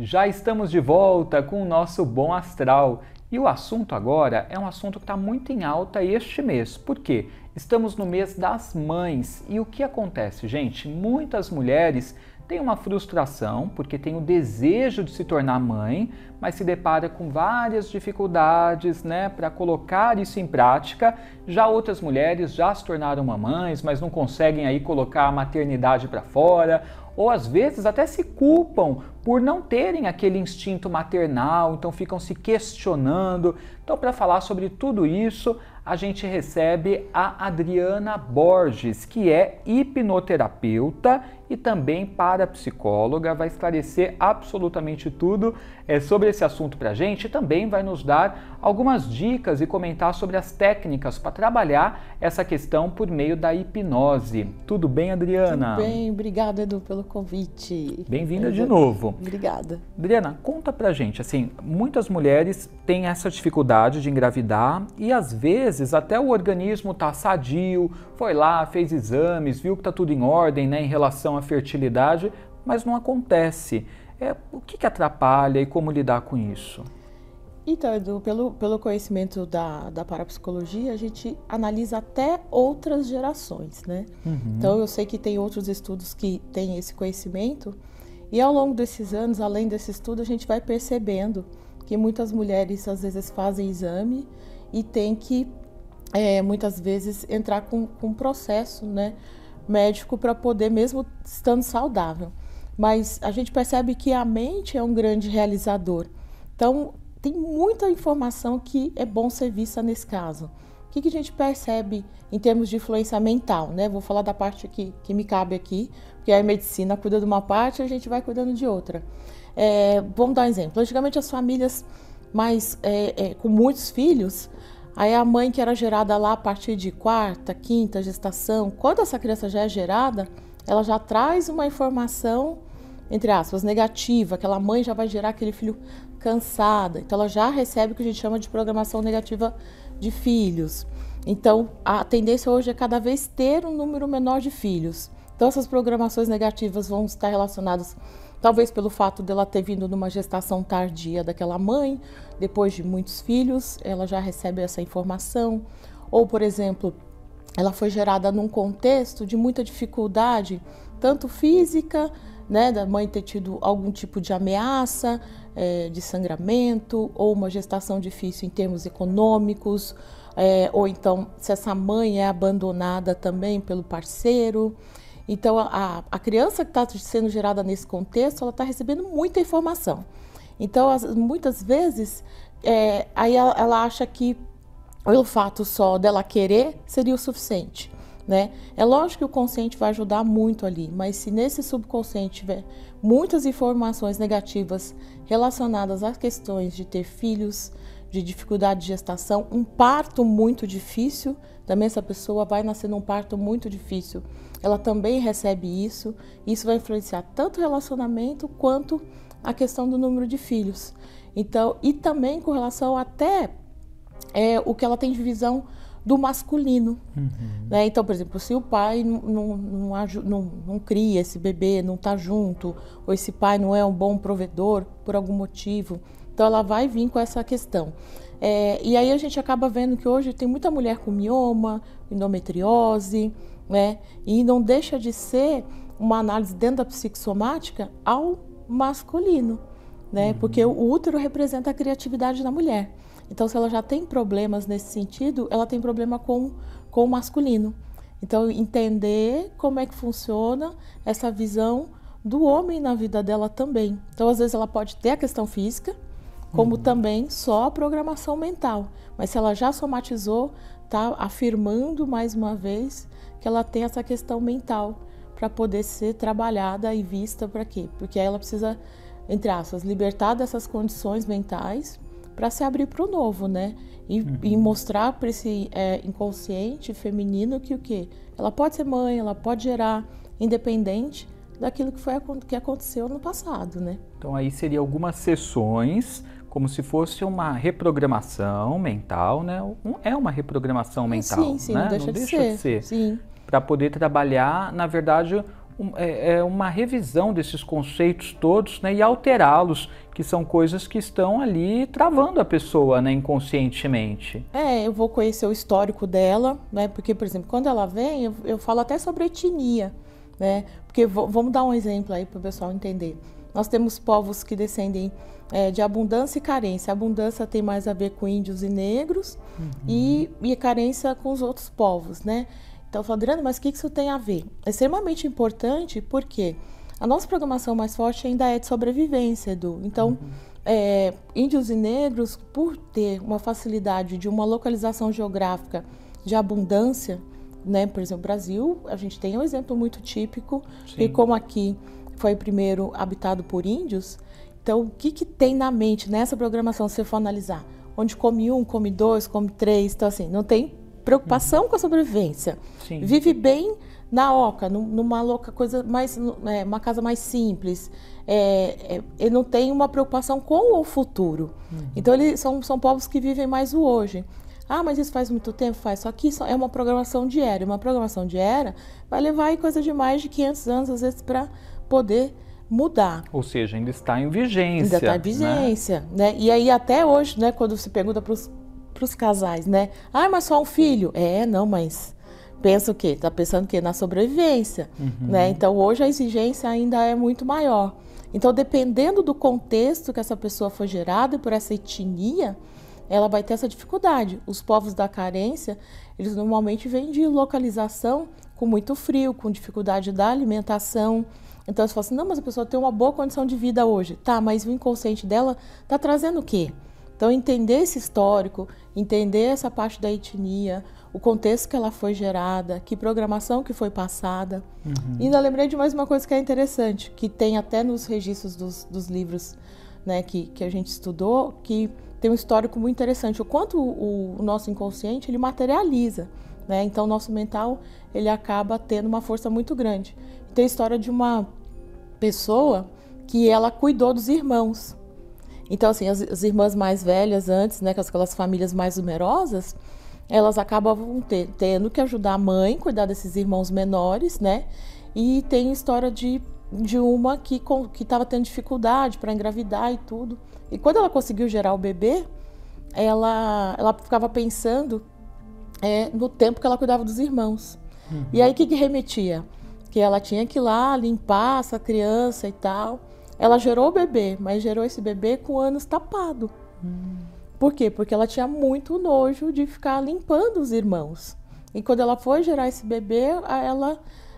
Já estamos de volta com o nosso Bom Astral. E o assunto agora é um assunto que está muito em alta este mês. Por quê? Estamos no mês das mães. E o que acontece, gente? Muitas mulheres têm uma frustração porque têm o desejo de se tornar mãe, mas se depara com várias dificuldades, para colocar isso em prática. Já outras mulheres já se tornaram mamães, mas não conseguem aí colocar a maternidade para fora, ou às vezes até se culpam por não terem aquele instinto maternal, então ficam se questionando. Então, para falar sobre tudo isso, a gente recebe a Adriana Borges, que é hipnoterapeuta e também parapsicóloga, vai esclarecer absolutamente tudo sobre esse assunto para a gente e também vai nos dar algumas dicas e comentar sobre as técnicas para trabalhar essa questão por meio da hipnose. Tudo bem, Adriana? Tudo bem, obrigada, Edu, pelo convite. Bem-vinda de novo. Obrigada. Adriana, conta pra gente, assim, muitas mulheres têm essa dificuldade de engravidar e às vezes até o organismo tá sadio, foi lá, fez exames, viu que tá tudo em ordem, em relação à fertilidade, mas não acontece. O que atrapalha e como lidar com isso? Então, Edu, pelo conhecimento da parapsicologia, a gente analisa até outras gerações, né? Então, eu sei que tem outros estudos que têm esse conhecimento e ao longo desses anos, além desse estudo, a gente vai percebendo que muitas mulheres às vezes fazem exame e tem que, muitas vezes, entrar com um processo, médico para poder, mesmo estando saudável. Mas a gente percebe que a mente é um grande realizador. Então, tem muita informação que é bom ser vista nesse caso. O que a gente percebe em termos de influência mental, Vou falar da parte que me cabe aqui, porque a medicina cuida de uma parte e a gente vai cuidando de outra. Vamos dar um exemplo. Antigamente as famílias com muitos filhos, aí a mãe que era gerada lá a partir de quarta, quinta gestação, quando essa criança já é gerada, ela já traz uma informação, entre aspas, negativa, aquela mãe já vai gerar aquele filho cansada, então ela já recebe o que a gente chama de programação negativa de filhos. Então a tendência hoje é cada vez ter um número menor de filhos. Então essas programações negativas vão estar relacionadas talvez pelo fato dela ter vindo numa gestação tardia daquela mãe, depois de muitos filhos, ela já recebe essa informação. Ou, por exemplo, ela foi gerada num contexto de muita dificuldade, tanto física, da mãe ter tido algum tipo de ameaça, de sangramento, ou uma gestação difícil em termos econômicos, ou então se essa mãe é abandonada também pelo parceiro. Então a criança que está sendo gerada nesse contexto, ela está recebendo muita informação. Então muitas vezes aí ela acha que o fato só dela querer seria o suficiente. É lógico que o consciente vai ajudar muito ali, mas se nesse subconsciente tiver muitas informações negativas relacionadas a questões de ter filhos, de dificuldade de gestação, um parto muito difícil, também essa pessoa vai nascer num parto muito difícil, ela também recebe isso vai influenciar tanto o relacionamento quanto a questão do número de filhos. Então, e também com relação até o que ela tem de visão do masculino. Então, por exemplo, se o pai não cria esse bebê, não está junto, ou esse pai não é um bom provedor por algum motivo, então ela vai vir com essa questão. E aí a gente acaba vendo que hoje tem muita mulher com mioma, endometriose, e não deixa de ser uma análise dentro da psicossomática ao masculino, porque o útero representa a criatividade da mulher. Então, se ela já tem problemas nesse sentido, ela tem problema com o masculino. Então, entender como é que funciona essa visão do homem na vida dela também. Então, às vezes ela pode ter a questão física, como também só a programação mental. Mas se ela já somatizou, está afirmando mais uma vez que ela tem essa questão mental para poder ser trabalhada e vista para quê? Porque aí ela precisa, entre aspas, libertar dessas condições mentais para se abrir para o novo, E mostrar para esse inconsciente feminino que o quê? Ela pode ser mãe, ela pode gerar, independente daquilo que aconteceu no passado, Então aí seria algumas sessões, como se fosse uma reprogramação mental, É uma reprogramação mental, Sim, não deixa de ser. Para poder trabalhar, na verdade, uma revisão desses conceitos todos, né, e alterá-los, que são coisas que estão ali travando a pessoa, né, inconscientemente. Eu vou conhecer o histórico dela, né, porque, por exemplo, quando ela vem, eu falo até sobre etnia, né, porque vamos dar um exemplo aí para o pessoal entender. Nós temos povos que descendem de abundância e carência. A abundância tem mais a ver com índios e negros, e a carência com os outros povos, né? Então, eu falo, Adriana, mas o que isso tem a ver? É extremamente importante porque a nossa programação mais forte ainda é de sobrevivência, Edu. Então, índios e negros, por ter uma facilidade de uma localização geográfica de abundância, né? Por exemplo, o Brasil, a gente tem um exemplo muito típico, e como aqui foi primeiro habitado por índios, então o que tem na mente nessa programação, se você for analisar? Onde come um, come dois, come três, então assim, não tem preocupação com a sobrevivência. Sim. Vive bem na oca, numa coisa mais, uma casa mais simples. Ele não tem uma preocupação com o futuro. Então eles são povos que vivem mais o hoje. Ah, mas isso faz muito tempo? Faz. Só que isso é uma programação diária. Uma programação diária vai levar aí coisa de mais de 500 anos, às vezes, para poder mudar. Ou seja, ainda está em vigência. Ainda está em vigência, né? E aí até hoje, né, quando se pergunta para os casais, né? Ah, mas só um filho? Não, mas pensa o quê? Está pensando o quê? Na sobrevivência, né? Então hoje a exigência ainda é muito maior. Então, dependendo do contexto que essa pessoa foi gerada e por essa etnia, ela vai ter essa dificuldade. Os povos da carência, eles normalmente vêm de localização com muito frio, com dificuldade da alimentação. Então, você fala assim, não, mas a pessoa tem uma boa condição de vida hoje. Tá, mas o inconsciente dela está trazendo o quê? Então, entender esse histórico, entender essa parte da etnia, o contexto que ela foi gerada, que programação que foi passada. E ainda lembrei de mais uma coisa que é interessante, que tem até nos registros dos livros, né, que a gente estudou, que tem um histórico muito interessante. O quanto o nosso inconsciente, ele materializa, né? Então, o nosso mental, ele acaba tendo uma força muito grande. Tem a história de uma pessoa que ela cuidou dos irmãos. Então, assim, as irmãs mais velhas antes, né, com aquelas famílias mais numerosas, elas acabavam tendo que ajudar a mãe a cuidar desses irmãos menores, né? E tem a história de uma que estava tendo dificuldade para engravidar e tudo. E quando ela conseguiu gerar o bebê, ela ficava pensando no tempo que ela cuidava dos irmãos. E aí o que remetia? Que ela tinha que ir lá limpar essa criança e tal. Ela gerou o bebê, mas gerou esse bebê com ânus tapado. Por quê? Porque ela tinha muito nojo de ficar limpando os irmãos. E quando ela foi gerar esse bebê,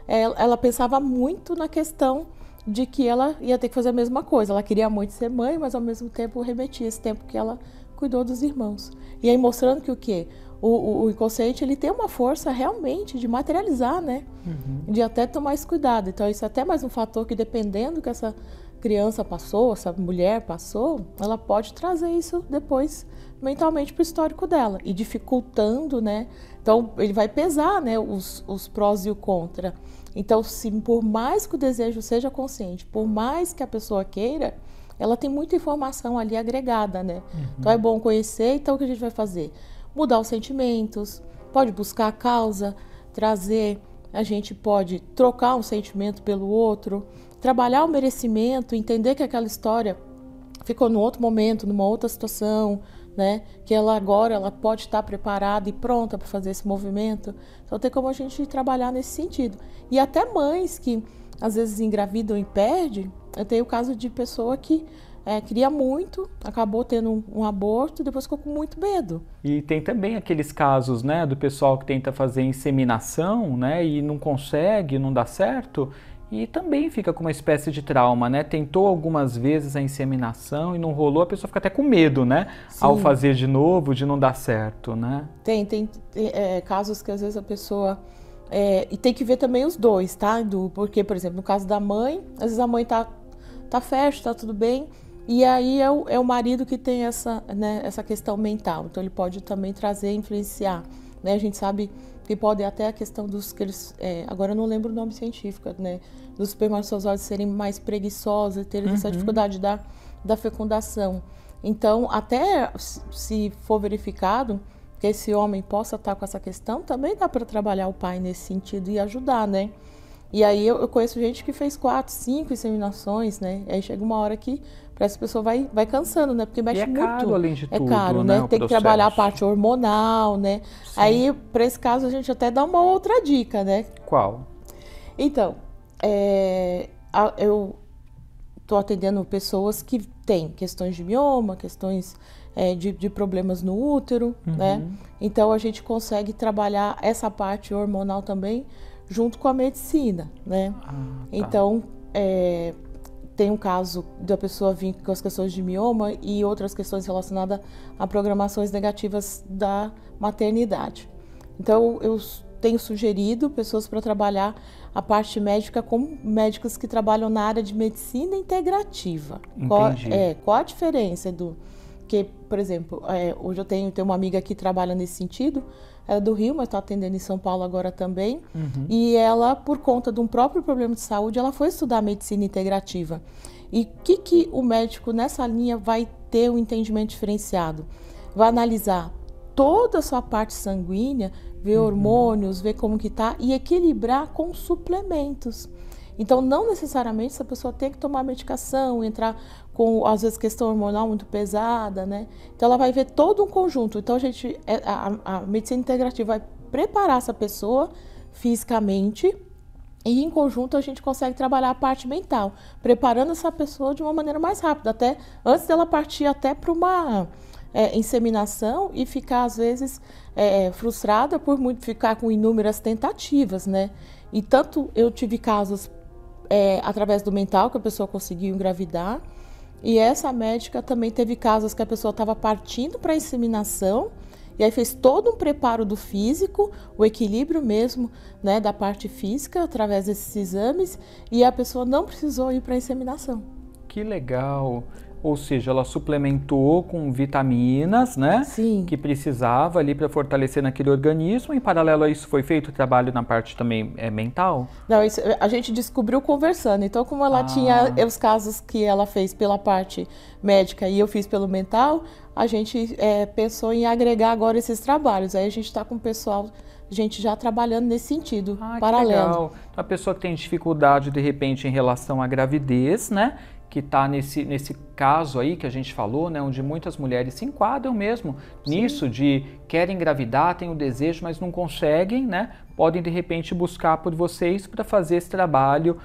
ela pensava muito na questão de que ela ia ter que fazer a mesma coisa. Ela queria muito ser mãe, mas ao mesmo tempo remetia esse tempo que ela cuidou dos irmãos. E aí mostrando que o quê? O inconsciente, ele tem uma força realmente de materializar, né? De até tomar esse cuidado. Então isso é até mais um fator que, dependendo que essa criança passou, essa mulher passou, ela pode trazer isso depois mentalmente para o histórico dela e dificultando, né? Então ele vai pesar, né, os prós e o contra. Então, se por mais que o desejo seja consciente, por mais que a pessoa queira, ela tem muita informação ali agregada, né? Então é bom conhecer. Então o que a gente vai fazer? Mudar os sentimentos, pode buscar a causa, trazer, a gente pode trocar um sentimento pelo outro, trabalhar o merecimento, entender que aquela história ficou num outro momento, numa outra situação, né? Que ela pode estar preparada e pronta para fazer esse movimento. Então tem como a gente trabalhar nesse sentido. E até mães que às vezes engravidam e perdem. Eu tenho o caso de pessoa que queria muito, acabou tendo um aborto e depois ficou com muito medo. E tem também aqueles casos, né, do pessoal que tenta fazer inseminação, né, e não consegue, não dá certo, e também fica com uma espécie de trauma, né? Tentou algumas vezes a inseminação e não rolou, a pessoa fica até com medo, né? Sim. Ao fazer de novo, de não dar certo, né? Tem casos que às vezes a pessoa... e tem que ver também os dois, tá? Porque, por exemplo, no caso da mãe, às vezes a mãe tá fértil, tá tudo bem, e aí é o marido que tem essa questão mental. Então ele pode também trazer, influenciar, né? A gente sabe que pode até a questão dos que eles... agora eu não lembro o nome científico, né? Dos espermatozoides serem mais preguiçosos, terem essa dificuldade da fecundação. Então, até se for verificado que esse homem possa estar com essa questão, também dá para trabalhar o pai nesse sentido e ajudar, né? E aí eu conheço gente que fez 4, 5 inseminações, né? Aí chega uma hora que parece que a pessoa vai cansando, né? Porque mexe muito. É caro, além de tudo, é caro, né? Tem que trabalhar a parte hormonal, né? Sim. Aí, para esse caso, a gente até dá uma outra dica, né? Qual? Então, eu estou atendendo pessoas que têm questões de mioma, questões de problemas no útero, né? Então, a gente consegue trabalhar essa parte hormonal também junto com a medicina, né? Tá. Então, tem um caso da pessoa vir com as questões de mioma e outras questões relacionadas a programações negativas da maternidade. Então, eu tenho sugerido pessoas para trabalhar a parte médica com médicos que trabalham na área de medicina integrativa. Qual a diferença do... que, por exemplo, hoje eu tenho uma amiga que trabalha nesse sentido, ela é do Rio, mas está atendendo em São Paulo agora também. E ela, por conta de um próprio problema de saúde, ela foi estudar medicina integrativa. E o que o médico nessa linha vai ter um entendimento diferenciado? Vai analisar toda a sua parte sanguínea, ver hormônios, ver como que está e equilibrar com suplementos. Então, não necessariamente essa pessoa tem que tomar medicação, entrar com, às vezes, questão hormonal muito pesada, né? Então, ela vai ver todo um conjunto. Então, a medicina integrativa vai preparar essa pessoa fisicamente e, em conjunto, a gente consegue trabalhar a parte mental, preparando essa pessoa de uma maneira mais rápida, até antes dela partir até para uma inseminação e ficar, às vezes, frustrada por ficar com inúmeras tentativas, né? E tanto eu tive casos através do mental que a pessoa conseguiu engravidar, e essa médica também teve casos que a pessoa estava partindo para a inseminação e aí fez todo um preparo do físico, o equilíbrio mesmo, né, da parte física através desses exames, e a pessoa não precisou ir para a inseminação. Que legal! Ou seja, ela suplementou com vitaminas, né? Sim. Que precisava ali para fortalecer naquele organismo. Em paralelo a isso, foi feito o trabalho na parte também mental? Não, isso a gente descobriu conversando. Então, como ela tinha os casos que ela fez pela parte médica e eu fiz pelo mental, a gente pensou em agregar agora esses trabalhos. Aí a gente está com o pessoal, gente já trabalhando nesse sentido, paralelo. Que legal. Então, a pessoa que tem dificuldade, de repente, em relação à gravidez, né? Que está nesse caso aí que a gente falou, né, onde muitas mulheres se enquadram mesmo nisso de querem engravidar, têm o desejo, mas não conseguem, né? Podem de repente buscar por vocês para fazer esse trabalho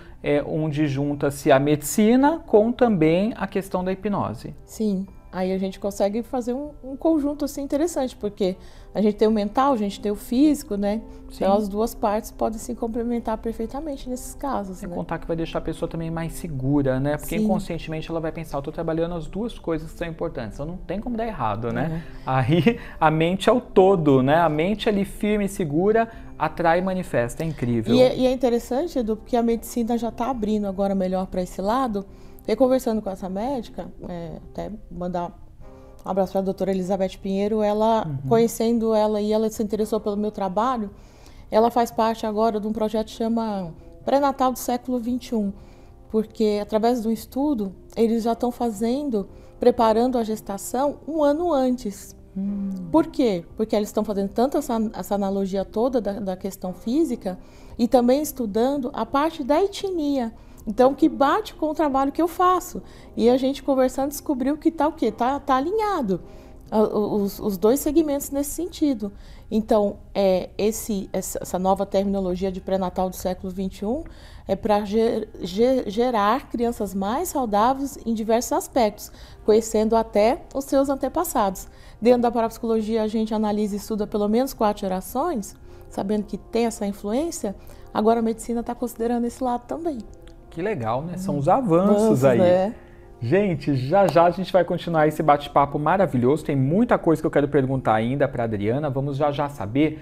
onde junta-se a medicina com também a questão da hipnose. Sim. Aí a gente consegue fazer um conjunto assim interessante, porque a gente tem o mental, a gente tem o físico, né? Sim. Então as duas partes podem se complementar perfeitamente nesses casos. Sem né? contar que vai deixar a pessoa também mais segura, né? Porque Sim. inconscientemente ela vai pensar, eu tô trabalhando as duas coisas que são importantes, então não tem como dar errado, né? Aí a mente é o todo, né? A mente ali firme e segura atrai e manifesta, é incrível. E é interessante, Edu, porque a medicina já está abrindo agora melhor para esse lado. E conversando com essa médica, até mandar um abraço para a doutora Elizabeth Pinheiro, ela, conhecendo ela e ela se interessou pelo meu trabalho, ela faz parte agora de um projeto que chama Pré-Natal do Século XXI, porque através do estudo, eles já estão preparando a gestação um ano antes. Por quê? Porque eles estão fazendo tanto essa analogia toda da questão física e também estudando a parte da etnia. Então, que bate com o trabalho que eu faço. E a gente conversando descobriu que tá o quê? Tá alinhado os dois segmentos nesse sentido. Então, essa nova terminologia de pré-natal do século XXI é para gerar crianças mais saudáveis em diversos aspectos, conhecendo até os seus antepassados. Dentro da parapsicologia, a gente analisa e estuda pelo menos 4 gerações, sabendo que tem essa influência. Agora, a medicina está considerando esse lado também. Que legal, né? São os avanços aí. Né? Gente, já a gente vai continuar esse bate-papo maravilhoso. Tem muita coisa que eu quero perguntar ainda para a Adriana. Vamos já saber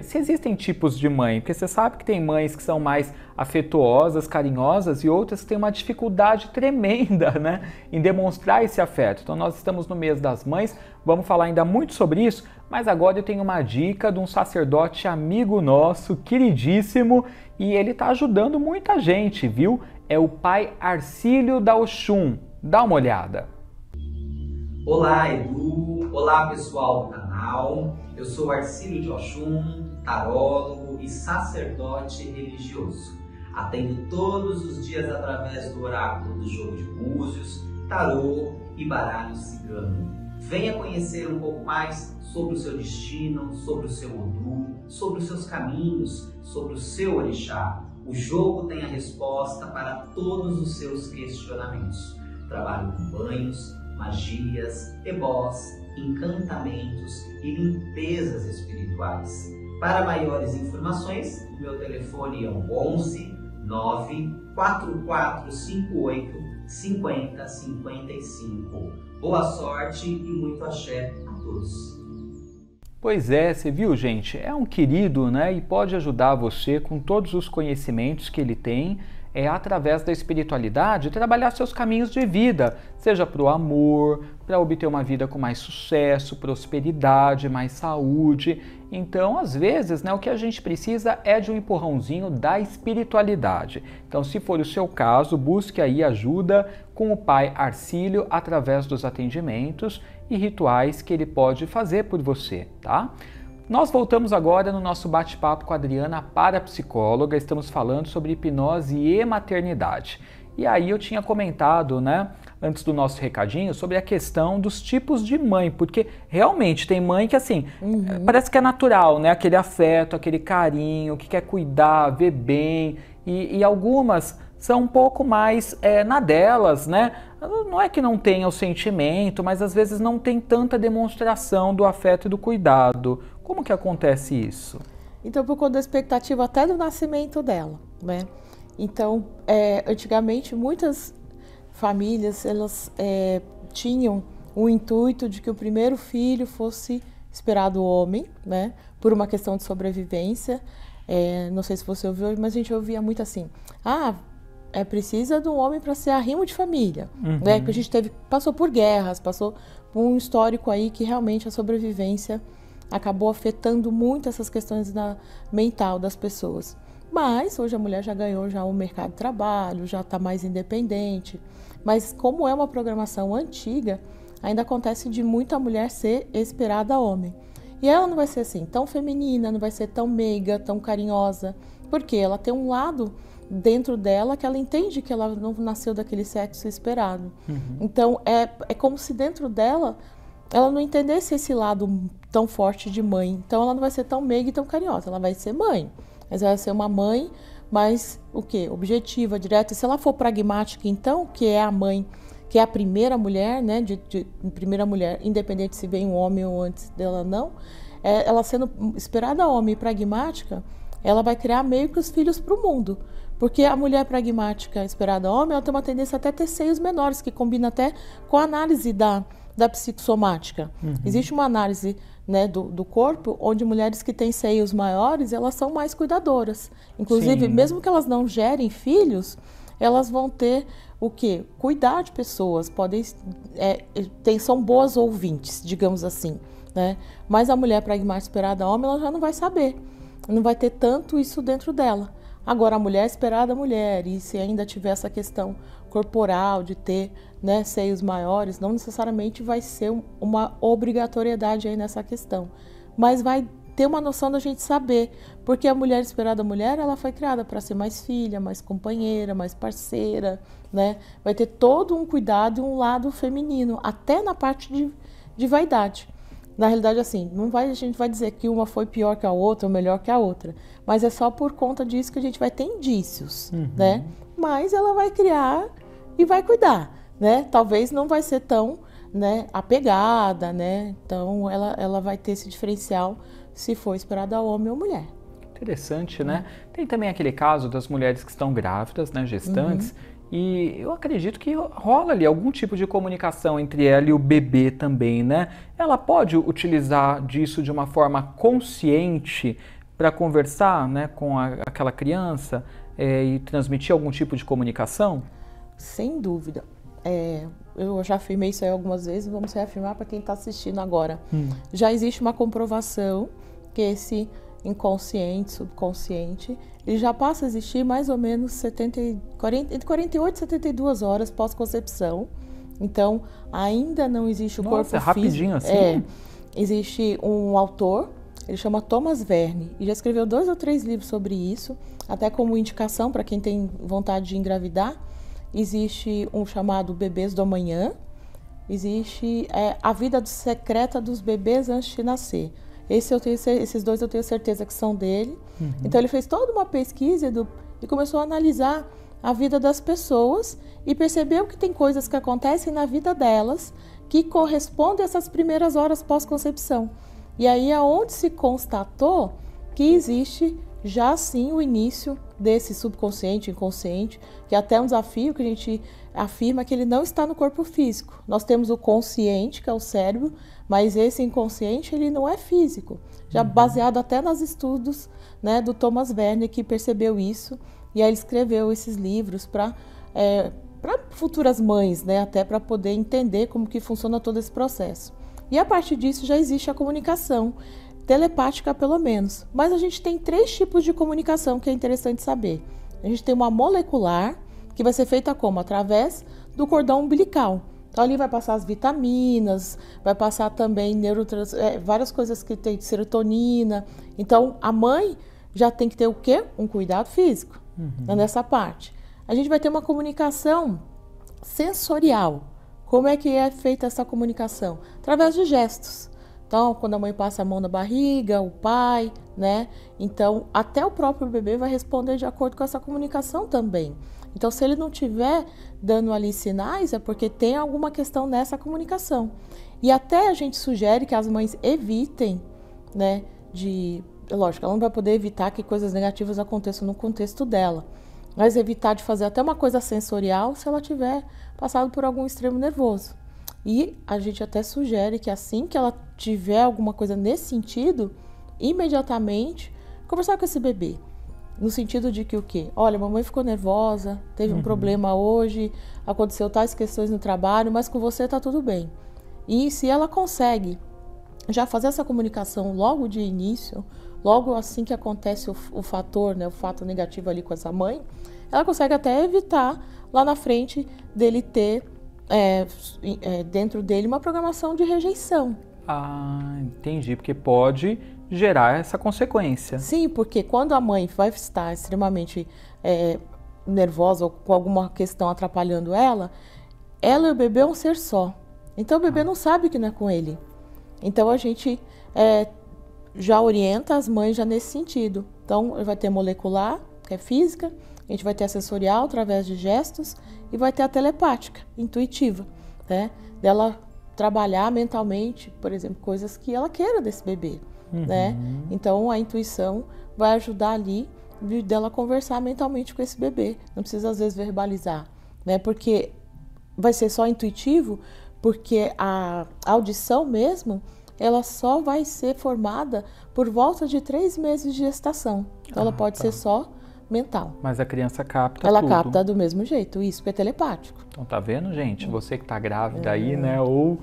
se existem tipos de mãe. Porque você sabe que tem mães que são mais afetuosas, carinhosas e outras que têm uma dificuldade tremenda, né, em demonstrar esse afeto. Então nós estamos no mês das mães, vamos falar ainda muito sobre isso. Mas agora eu tenho uma dica de um sacerdote amigo nosso, queridíssimo, e ele está ajudando muita gente, viu? É o Pai Arcílio da Oxum. Dá uma olhada. Olá, Edu. Olá, pessoal do canal. Eu sou Arcílio de Oxum, tarólogo e sacerdote religioso. Atendo todos os dias através do oráculo do jogo de búzios, tarô e baralho cigano. Venha conhecer um pouco mais sobre o seu destino, sobre o seu Odu, sobre os seus caminhos, sobre o seu orixá. O jogo tem a resposta para todos os seus questionamentos. Trabalho com banhos, magias, ebós, encantamentos e limpezas espirituais. Para maiores informações, meu telefone é o 11 94458 5055. Boa sorte e muito axé a todos. Pois é, você viu, gente? É um querido, né? E pode ajudar você com todos os conhecimentos que ele tem, através da espiritualidade, trabalhar seus caminhos de vida, seja para o amor, para obter uma vida com mais sucesso, prosperidade, mais saúde. Então, às vezes, né, o que a gente precisa é de um empurrãozinho da espiritualidade. Então, se for o seu caso, busque aí ajuda com o Pai Arcílio através dos atendimentos e rituais que ele pode fazer por você, tá? Nós voltamos agora no nosso bate-papo com a Adriana, parapsicóloga. Estamos falando sobre hipnose e maternidade. E aí eu tinha comentado, né, antes do nosso recadinho, sobre a questão dos tipos de mãe, porque realmente tem mãe que, assim, parece que é natural, né, aquele afeto, aquele carinho, que quer cuidar, ver bem, e algumas são um pouco mais na delas, né? Não é que não tenha o sentimento, mas às vezes não tem tanta demonstração do afeto e do cuidado. Como que acontece isso? Então, por conta da expectativa até do nascimento dela, né? Então, antigamente, muitas famílias, elas tinham o intuito de que o primeiro filho fosse esperado homem, né? Por uma questão de sobrevivência. Não sei se você ouviu, mas a gente ouvia muito assim, precisa de um homem para ser arrimo de família, né? Porque a gente passou por guerras, passou por um histórico aí que realmente a sobrevivência acabou afetando muito essas questões mental das pessoas. Mas hoje a mulher já ganhou o mercado de trabalho, já está mais independente. Mas como é uma programação antiga, ainda acontece de muita mulher ser esperada homem. E ela não vai ser assim tão feminina, não vai ser tão meiga, tão carinhosa, porque ela tem um lado dentro dela que ela entende que ela não nasceu daquele sexo esperado. Então é como se dentro dela ela não entendesse esse lado tão forte de mãe. Então ela não vai ser tão meiga e tão carinhosa, ela vai ser mãe. Mas ela vai ser uma mãe mais, o quê? Objetiva, direta. E se ela for pragmática, então, que é a mãe, que é a primeira mulher, né? Primeira mulher, independente se vem um homem ou antes dela não, ela sendo esperada homem e pragmática, ela vai criar meio que os filhos para o mundo. Porque a mulher pragmática esperada homem, ela tem uma tendência até a ter seios menores, que combina até com a análise da psicossomática. Existe uma análise, né, do corpo, onde mulheres que têm seios maiores, elas são mais cuidadoras. Inclusive, sim, mesmo que elas não gerem filhos, elas vão ter o quê? Cuidar de pessoas, são boas ouvintes, digamos assim, né? Mas a mulher pragmática esperada homem, ela já não vai saber, não vai ter tanto isso dentro dela. Agora, a mulher esperada mulher, e se ainda tiver essa questão corporal de ter, né, seios maiores, não necessariamente vai ser uma obrigatoriedade aí nessa questão, mas vai ter uma noção da gente saber, porque a mulher esperada mulher, ela foi criada para ser mais filha, mais companheira, mais parceira, né? Vai ter todo um cuidado e um lado feminino, até na parte de vaidade. Na realidade, assim, a gente vai dizer que uma foi pior que a outra ou melhor que a outra, mas é só por conta disso que a gente vai ter indícios, né? Mas ela vai criar e vai cuidar, né? Talvez não vai ser tão, né, apegada, né? Então, ela vai ter esse diferencial se for esperada homem ou mulher. Interessante, né? Tem também aquele caso das mulheres que estão grávidas, né, gestantes, e eu acredito que rola ali algum tipo de comunicação entre ela e o bebê também, né? Ela pode utilizar disso de uma forma consciente para conversar, né, com aquela criança e transmitir algum tipo de comunicação? Sem dúvida. Eu já afirmei isso aí algumas vezes, vamos reafirmar para quem está assistindo agora. Já existe uma comprovação que esse inconsciente, subconsciente, ele já passa a existir mais ou menos entre 48 e 72 horas pós-concepção. Então, ainda não existe o corpo físico. Rapidinho assim? Existe um autor, ele chama Thomas Verne, e já escreveu 2 ou 3 livros sobre isso, até como indicação para quem tem vontade de engravidar. Existe um chamado Bebês do Amanhã, existe A Vida Secreta dos Bebês Antes de Nascer. Esses 2 eu tenho certeza que são dele. Então ele fez toda uma pesquisa e começou a analisar a vida das pessoas e percebeu que tem coisas que acontecem na vida delas que correspondem a essas primeiras horas pós-concepção. E aí é onde se constatou que existe já sim o início desse subconsciente, inconsciente, que é até um desafio que a gente afirma que ele não está no corpo físico. Nós temos o consciente, que é o cérebro, mas esse inconsciente ele não é físico. Já baseado até nos estudos, né, do Thomas Verne, que percebeu isso, e aí ele escreveu esses livros para futuras mães, né, até para poder entender como que funciona todo esse processo. E a partir disso já existe a comunicação telepática, pelo menos. Mas a gente tem 3 tipos de comunicação que é interessante saber. A gente tem uma molecular, que vai ser feita como? Através do cordão umbilical. Então ali vai passar as vitaminas, vai passar também várias coisas que tem de serotonina. Então a mãe já tem que ter o quê? Um cuidado físico nessa parte. A gente vai ter uma comunicação sensorial. Como é que é feita essa comunicação? Através de gestos. Então, quando a mãe passa a mão na barriga, o pai, né? Então, até o próprio bebê vai responder de acordo com essa comunicação também. Então, se ele não estiver dando ali sinais, é porque tem alguma questão nessa comunicação. E até a gente sugere que as mães evitem, né? Lógico, ela não vai poder evitar que coisas negativas aconteçam no contexto dela. Mas evitar de fazer até uma coisa sensorial se ela tiver passado por algum extremo nervoso. E a gente até sugere que assim que ela tiver alguma coisa nesse sentido, imediatamente conversar com esse bebê. No sentido de que o quê? Olha, mamãe ficou nervosa, teve um problema hoje, aconteceu tais questões no trabalho, mas com você tá tudo bem. E se ela consegue já fazer essa comunicação logo de início, logo assim que acontece o fator, né, o fato negativo ali com essa mãe, ela consegue até evitar lá na frente dele ter dentro dele uma programação de rejeição. Ah, entendi, porque pode gerar essa consequência. Sim, porque quando a mãe vai estar extremamente nervosa ou com alguma questão atrapalhando ela e o bebê é um ser só. Então o bebê não sabe que não é com ele. Então a gente já orienta as mães já nesse sentido. Então vai ter molecular, que é física, a gente vai ter a sensorial através de gestos e vai ter a telepática, intuitiva, né? Dela trabalhar mentalmente, por exemplo, coisas que ela queira desse bebê, né? Então a intuição vai ajudar ali dela conversar mentalmente com esse bebê. Não precisa às vezes verbalizar, né? Porque vai ser só intuitivo, porque a audição mesmo, ela só vai ser formada por volta de 3 meses de gestação. Então ela pode ser só mental. Mas a criança capta Ela tudo. capta do mesmo jeito, isso é telepático. Então tá vendo, gente? Você que tá grávida aí, né? Ou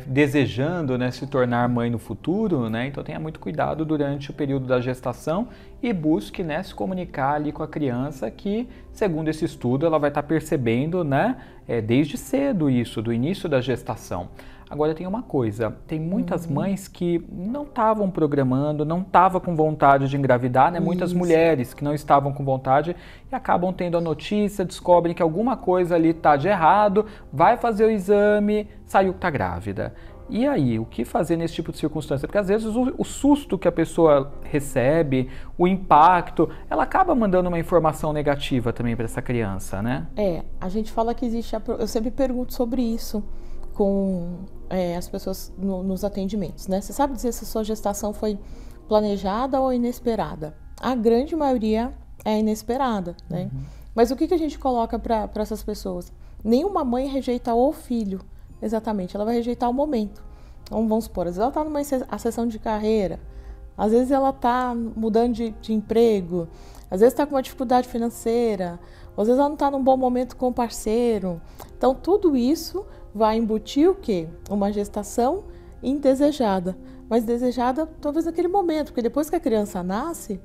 desejando, né, se tornar mãe no futuro, né? Então tenha muito cuidado durante o período da gestação e busque, né, se comunicar ali com a criança que, segundo esse estudo, ela vai estar percebendo, né, desde cedo isso, do início da gestação. Agora tem uma coisa, tem muitas mães que não estavam programando, não estavam com vontade de engravidar, né? Muitas mulheres que não estavam com vontade e acabam tendo a notícia, descobrem que alguma coisa ali está de errado, vai fazer o exame, saiu que está grávida. E aí, o que fazer nesse tipo de circunstância? Porque às vezes o susto que a pessoa recebe, o impacto, ela acaba mandando uma informação negativa também para essa criança, né? A gente fala que existe, eu sempre pergunto sobre isso com as pessoas nos atendimentos, né? Você sabe dizer se a sua gestação foi planejada ou inesperada? A grande maioria é inesperada, né? Mas o que a gente coloca para essas pessoas? Nenhuma mãe rejeita o filho, exatamente, ela vai rejeitar o momento. Então, vamos supor, às vezes ela está numa ascensão de carreira, às vezes ela está mudando de emprego, às vezes está com uma dificuldade financeira, às vezes ela não está num bom momento com o parceiro. Então, tudo isso vai embutir o quê? Uma gestação indesejada, mas desejada talvez naquele momento, porque depois que a criança nasce,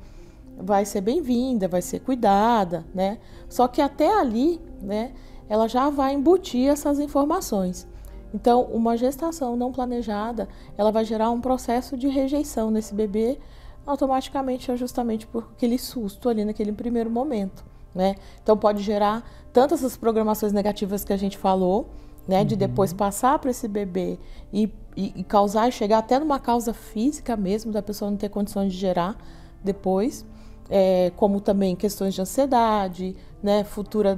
vai ser bem-vinda, vai ser cuidada, né? Só que até ali, né, ela já vai embutir essas informações. Então, uma gestação não planejada, ela vai gerar um processo de rejeição nesse bebê, automaticamente, justamente por aquele susto ali naquele primeiro momento, né? Então, pode gerar tanto essas programações negativas que a gente falou, né? De depois passar para esse bebê e causar, chegar até numa causa física mesmo, da pessoa não ter condições de gerar depois, como também questões de ansiedade, né, futura,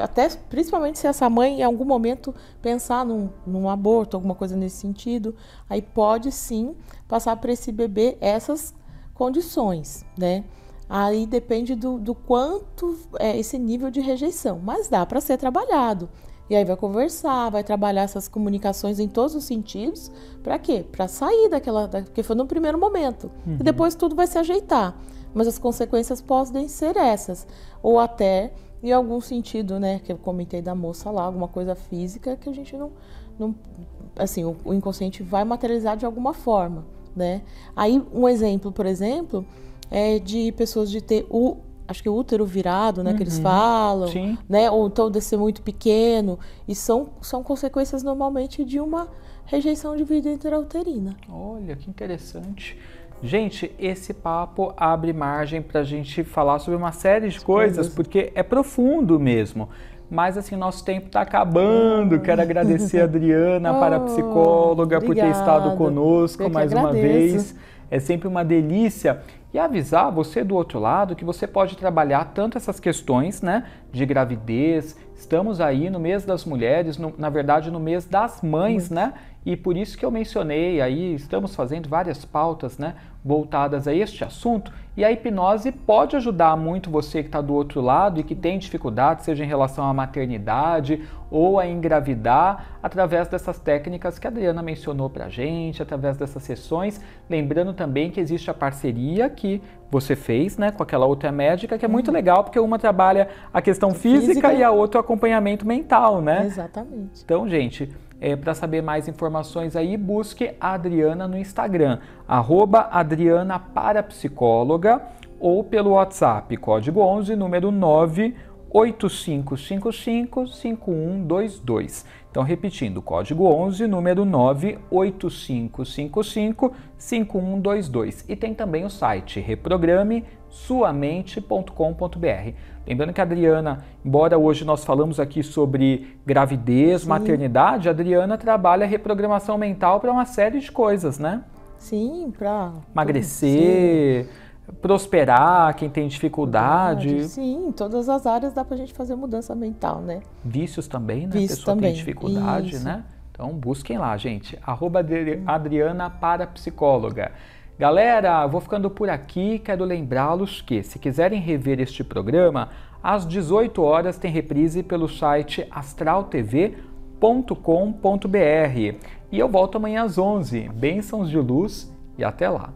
até principalmente se essa mãe em algum momento pensar num aborto, alguma coisa nesse sentido, aí pode sim passar para esse bebê essas condições, né? Aí depende do quanto é esse nível de rejeição, mas dá para ser trabalhado. E aí vai conversar, vai trabalhar essas comunicações em todos os sentidos, para quê? Para sair porque foi no primeiro momento, e depois tudo vai se ajeitar. Mas as consequências podem ser essas, ou até, em algum sentido, né, que eu comentei da moça lá, alguma coisa física que a gente não assim, o inconsciente vai materializar de alguma forma, né? Aí, um exemplo, por exemplo, é de pessoas de ter acho que o útero virado, né, que eles falam, Sim. né, ou então de ser muito pequeno, e são consequências normalmente de uma rejeição de vida intrauterina. Olha, que interessante. Gente, esse papo abre margem para a gente falar sobre uma série de coisas, porque é profundo mesmo. Mas assim, nosso tempo está acabando. Quero agradecer a Adriana, parapsicóloga, por ter estado conosco mais uma vez. É sempre uma delícia. E avisar você do outro lado que você pode trabalhar tanto essas questões, né, de gravidez. Estamos aí no mês das mulheres, na verdade no mês das mães, né? E por isso que eu mencionei aí, estamos fazendo várias pautas, né, voltadas a este assunto. E a hipnose pode ajudar muito você que está do outro lado e que tem dificuldade, seja em relação à maternidade ou a engravidar, através dessas técnicas que a Adriana mencionou pra gente, através dessas sessões. Lembrando também que existe a parceria que você fez, né, com aquela outra médica, que é muito legal, porque uma trabalha a questão física e a outra o acompanhamento mental, né? Exatamente. Então, gente, para saber mais informações aí, busque a Adriana no Instagram, @AdrianaParapsicóloga, ou pelo WhatsApp, código 11, número 985555122. Então, repetindo, código 11, número 985555122. E tem também o site reprograme-suamente.com.br. Lembrando que a Adriana, embora hoje nós falamos aqui sobre gravidez, maternidade, a Adriana trabalha reprogramação mental para uma série de coisas, né? Sim, para emagrecer, prosperar, quem tem dificuldade. Sim, em todas as áreas dá pra gente fazer mudança mental, né? Vícios também, né? Vícios Pessoa também. tem dificuldade, Isso. né? Então busquem lá, gente. @Adriana Parapsicóloga. Galera, vou ficando por aqui. Quero lembrá-los que, se quiserem rever este programa, às 18 horas tem reprise pelo site astraltv.com.br. E eu volto amanhã às 11. Bênçãos de luz e até lá.